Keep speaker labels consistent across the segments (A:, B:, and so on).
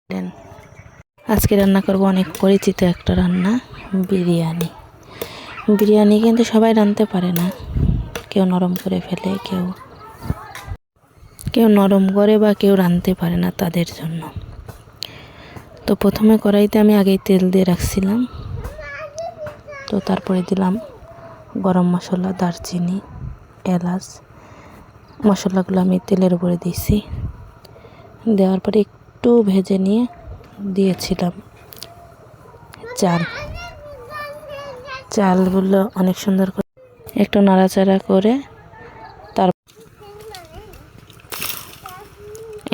A: দেন আজকে রান্না করব অনেক পরিচিত একটা রান্না, বিরিয়ানি। বিরিয়ানি কিন্তু সবাই রাঁধতে পারে না, কেউ নরম করে ফেলে, কেউ নরম করে বা কেউ রাঁধতে পারে না, তাদের জন্য। তো প্রথমে কড়াইতে আমি আগেই তেল দিয়ে রাখছিলাম, তো তারপরে দিলাম গরম মশলা, দারচিনি, এলাচ। মশলাগুলো আমি তেলের উপরে দিয়েছি, দেওয়ার পরে একটু ভেজে নিয়ে দিয়েছিলাম চালগুলো অনেক সুন্দর করে একটু নাড়াচাড়া করে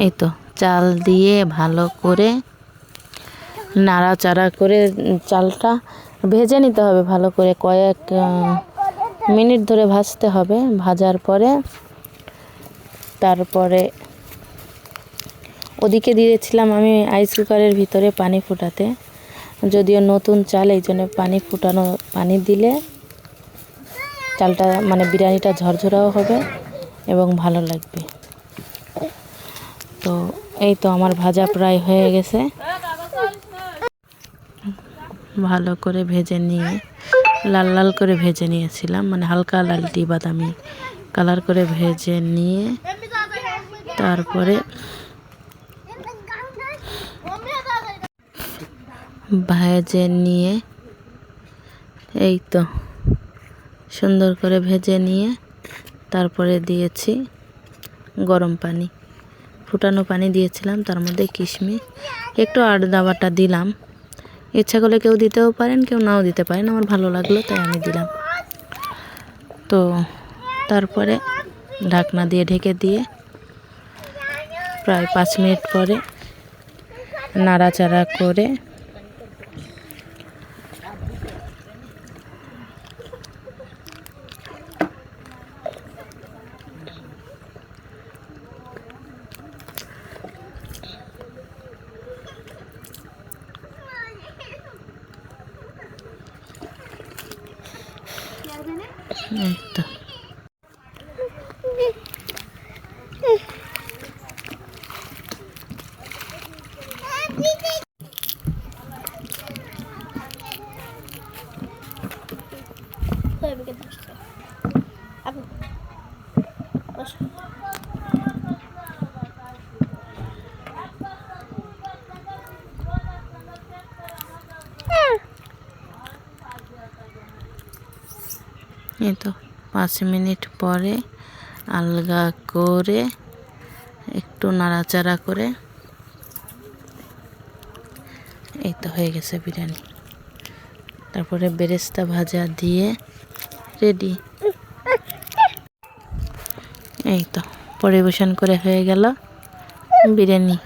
A: এই তো চাল দিয়ে ভালো করে নাড়াচাড়া করে চালটা ভেজে নিতে হবে ভালো করে, কয়েক মিনিট ধরে ভাজতে হবে। ভাজার পরে তারপরে ওদিকে দিয়েছিলাম আমি রাইস কুকারের ভিতরে পানি ফোটাতে, যদিও নতুন চাল, এই জন্য পানি দিলে চালটা মানে বিরিয়ানিটা ঝরঝরাও হবে এবং ভালো লাগবে। তো এই তো আমার ভাজা প্রায় হয়ে গেছে, ভালো করে ভেজে নিয়ে লাল লাল করে ভেজে নিয়েছিলাম, মানে হালকা লালটি বাদামি কালার করে ভেজে নিয়ে তারপরে এই তো সুন্দর করে ভেজে নিয়ে তারপরে দিয়েছি গরম পানি, ফুটানো পানি দিয়েছিলাম, তার মধ্যে কিশমিশ একটু আদা বাটা দিলাম। ইচ্ছা করলে কেউ দিতেও পারেন, কেউ নাও দিতে পারেন, আমার ভালো লাগলো তাই আমি দিলাম। তো তারপরে ঢাকনা দিয়ে ঢেকে দিয়ে প্রায় 5 মিনিট পরে নাড়াচাড়া করে এই তো এই তো 5 মিনিট পরে আলগা করে একটু নাড়াচাড়া করে এই তো হয়ে গেছে বিরিয়ানি। তারপরে বেরেস্তা ভাজা দিয়ে রেডি। এই তো পরিবেশন করে হয়ে গেল বিরিয়ানি।